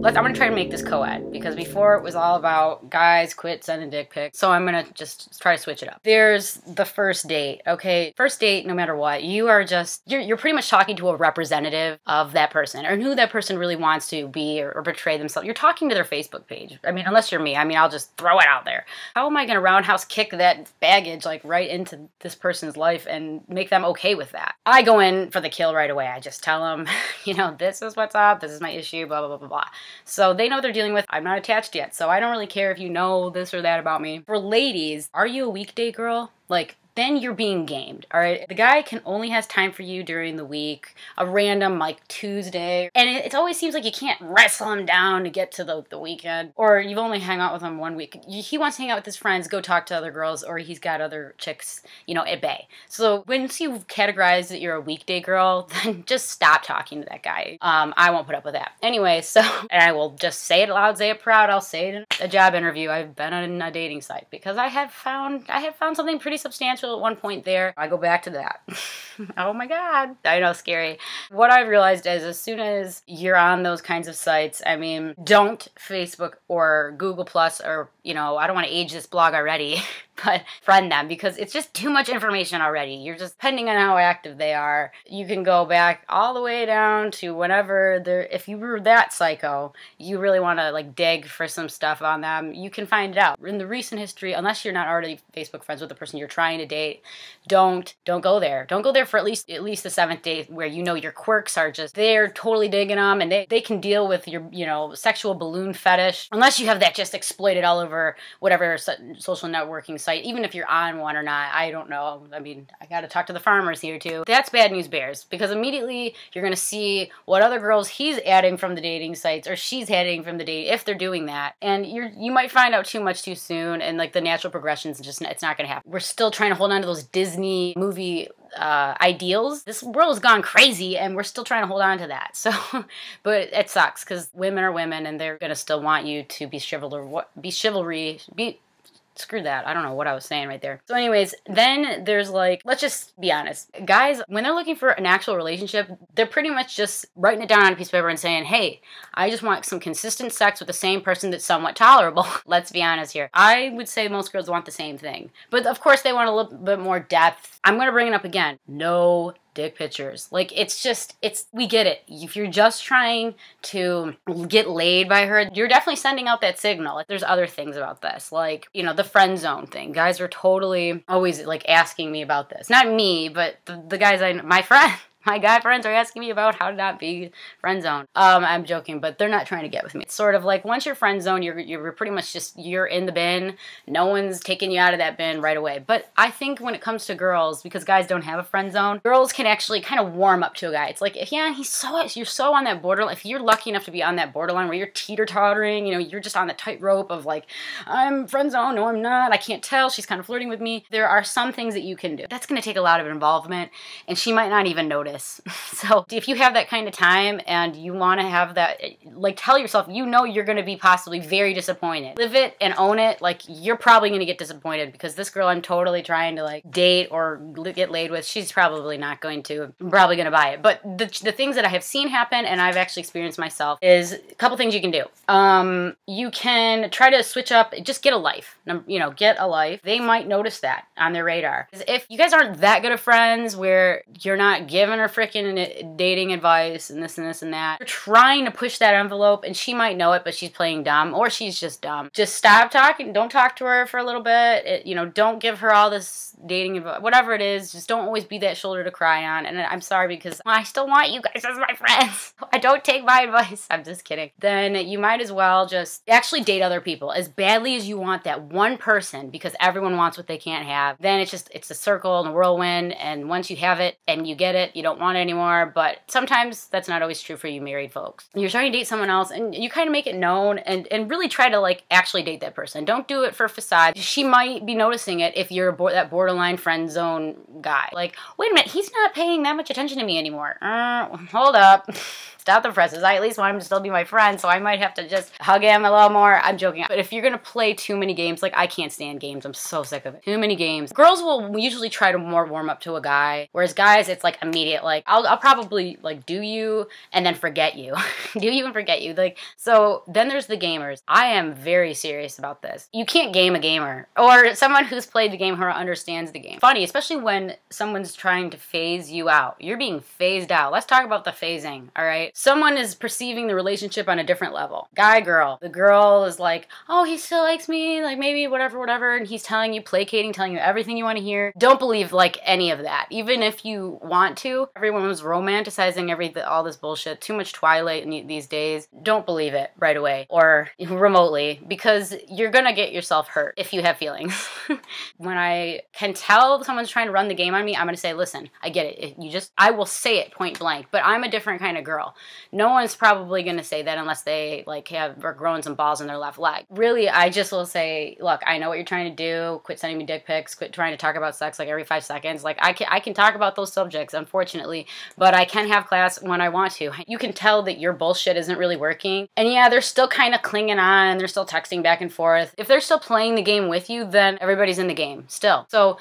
I'm gonna try to make this co-ed, because before it was all about guys quit sending dick pics. So I'm gonna just try to switch it up. There's the first date, okay? First date, no matter what, you are just, you're pretty much talking to a representative of that person, or who that person really wants to be or portray themselves. You're talking to their Facebook page. I mean, unless you're me, I mean, I'll just throw it out there. How am I gonna roundhouse kick that baggage like right into this person's life and make them okay with that? I go in for the kill right away. I just tell them, you know, this is what's up, this is my issue, blah, blah, blah, blah, blah. So they know what they're dealing with. I'm not attached yet, so I don't really care if you know this or that about me. For ladies, are you a weekday girl? Like, then you're being gamed, all right? The guy only has time for you during the week, a random like Tuesday, and it always seems like you can't wrestle him down to get to the weekend, or you've only hung out with him 1 week. He wants to hang out with his friends, go talk to other girls, or he's got other chicks, you know, at bay. So once you've categorized that you're a weekday girl, then just stop talking to that guy. I won't put up with that. Anyway, so, and I will just say it loud, say it proud, I'll say it in a job interview. I've been on a dating site because I have found something pretty substantial at one point there. I go back to that. Oh my God. I know, scary. What I've realized is as soon as you're on those kinds of sites, I mean, don't Facebook or Google Plus or, you know, I don't want to age this blog already, but friend them, because it's just too much information already. You're just, depending on how active they are, you can go back all the way down to whenever they're, if you were that psycho, you really want to like dig for some stuff on them, you can find it out. In the recent history, unless you're not already Facebook friends with the person you're trying to date, don't go there. Don't go there for at least the 7th date, where you know your quirks are just, they're totally digging them and they can deal with your, you know, sexual balloon fetish, unless you have that just exploited all over whatever social networking site, even if you're on one or not. I don't know. I mean, I gotta talk to the farmers here too. That's bad news bears, because immediately you're gonna see what other girls he's adding from the dating sites, or she's adding from the date, if they're doing that, and you might find out too much too soon, and like the natural progression's just, it's not gonna happen. We're still trying to hold on to those Disney movie ideals. This world has gone crazy and we're still trying to hold on to that. So, but it sucks, because women are women and they're gonna still want you to be chivalry, screw that. I don't know what I was saying right there. So anyways, then there's like, let's just be honest. Guys, when they're looking for an actual relationship, they're pretty much just writing it down on a piece of paper and saying, hey, I just want some consistent sex with the same person that's somewhat tolerable. Let's be honest here. I would say most girls want the same thing. But of course they want a little bit more depth. I'm going to bring it up again. No dick pictures. Like, we get it. If you're just trying to get laid by her, you're definitely sending out that signal. Like, there's other things about this, like, you know, the friend zone thing. Guys are totally always like asking me about this. Not me, but the guys my friend. My guy friends are asking me about how to not be friend zoned. I'm joking, but they're not trying to get with me. It's sort of like, once you're friend zoned, you're pretty much just, you're in the bin. No one's taking you out of that bin right away. But I think when it comes to girls, because guys don't have a friend zone, girls can actually kind of warm up to a guy. It's like, yeah, you're so on that borderline. If you're lucky enough to be on that borderline where you're teeter-tottering, you know, you're just on the tightrope of like, I'm friend zone, no I'm not, I can't tell, she's kind of flirting with me. There are some things that you can do. That's gonna take a lot of involvement, and she might not even notice. So if you have that kind of time and you want to have that, like, tell yourself, you know, you're going to be possibly very disappointed. Live it and own it. Like, you're probably going to get disappointed, because this girl I'm totally trying to like date or get laid with, she's probably not going to. I'm probably going to buy it. But the things that I have seen happen and I've actually experienced myself is a couple things you can do. You can try to switch up, just get a life. You know, get a life. They might notice that on their radar. If you guys aren't that good of friends where you're not giving her freaking dating advice and this and this and that, you're trying to push that envelope, and she might know it, but she's playing dumb, or she's just dumb. Just stop talking. Don't talk to her for a little bit. You know, don't give her all this dating advice, whatever it is. Just don't always be that shoulder to cry on. And I'm sorry, because I still want you guys as my friends. I don't take my advice. I'm just kidding. Then you might as well just actually date other people as badly as you want that one person, because everyone wants what they can't have. Then it's a circle and a whirlwind, and once you have it and you get it, you don't want it anymore. But sometimes that's not always true for you married folks. You're trying to date someone else, and you kind of make it known, and really try to like actually date that person. Don't do it for facade. She might be noticing it if you're that borderline friend zone guy. Like, wait a minute, he's not paying that much attention to me anymore. Hold up. Stop the presses. I at least want him to still be my friend, so I might have to just hug him a little more. I'm joking. But if you're gonna play too many games, like I can't stand games. I'm so sick of it. Too many games. Girls will usually try to more warm up to a guy, whereas guys, it's like immediate. Like I'll probably like do you and then forget you. Do you and forget you. Like, so then there's the gamers. I am very serious about this. You can't game a gamer or someone who's played the game who understands the game. Funny, especially when someone's trying to phase you out. You're being phased out. Let's talk about the phasing, all right? Someone is perceiving the relationship on a different level. Guy, girl. The girl is like, oh, he still likes me, like maybe whatever, and he's telling you, placating, telling you everything you want to hear. Don't believe like any of that. Even if you want to, everyone was romanticizing all this bullshit. Too much Twilight these days. Don't believe it right away or remotely, because you're gonna get yourself hurt if you have feelings. When I can tell someone's trying to run the game on me, I'm gonna say, listen, I get it. I will say it point blank, but I'm a different kind of girl. No one's probably gonna say that unless they like are growing some balls in their left leg. Really, I just will say, look, I know what you're trying to do. Quit sending me dick pics. Quit trying to talk about sex like every 5 seconds. Like I can talk about those subjects, unfortunately, but I can have class when I want to. You can tell that your bullshit isn't really working. And yeah, they're still kind of clinging on. They're still texting back and forth. If they're still playing the game with you, then everybody's in the game still. So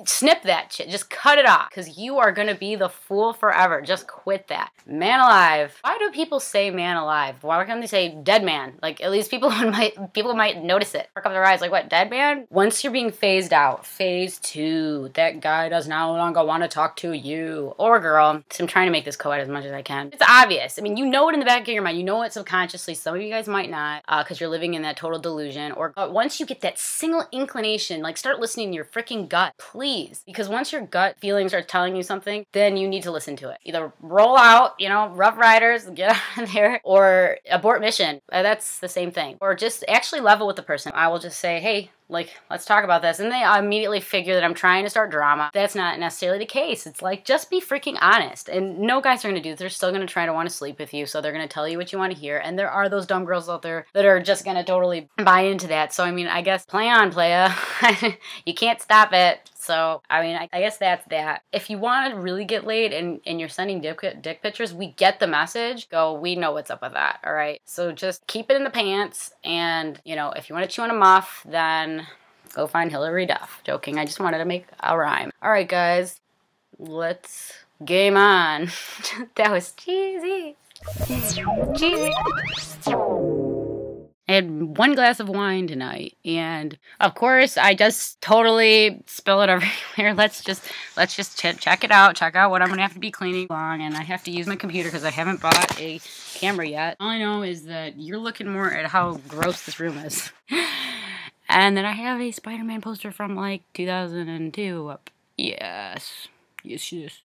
snip that shit. Just cut it off, because you are going to be the fool forever. Just quit that. Man alive. Why do people say man alive? Why can't they say dead man? Like, at least people might notice it. Perk up their eyes like, what, dead man? Once you're being phased out, phase 2, that guy does no longer want to talk to you or girl. So I'm trying to make this co-ed as much as I can. It's obvious. I mean, you know it in the back of your mind. You know it subconsciously. Some of you guys might not, because you're living in that total delusion. Or once you get that single inclination, like start listening to your freaking gut, please. Because once your gut feelings are telling you something, then you need to listen to it. Either roll out, Rough Riders, get out of there, or abort mission. That's the same thing. Or just actually level with the person. I will just say, hey, like, let's talk about this. And they immediately figure that I'm trying to start drama. That's not necessarily the case. It's like, just be freaking honest. And no guys are going to do this. They're still going to try to want to sleep with you. So they're going to tell you what you want to hear. And there are those dumb girls out there that are just going to totally buy into that. So, I mean, I guess play on, playa. You can't stop it. So, I mean, I guess that's that. If you want to really get laid and you're sending dick pictures, we get the message. We know what's up with that, all right? So just keep it in the pants. And, if you want to chew on a muff, then go find Hillary Duff. Joking, I just wanted to make a rhyme. All right, guys, let's game on. That was cheesy. Cheesy. I had 1 glass of wine tonight, and of course, I just totally spill it everywhere. Let's just check it out. Check out what I'm gonna have to be cleaning along, and I have to use my computer because I haven't bought a camera yet. All I know is that you're looking more at how gross this room is. And then I have a Spider-Man poster from like 2002 up. Yes.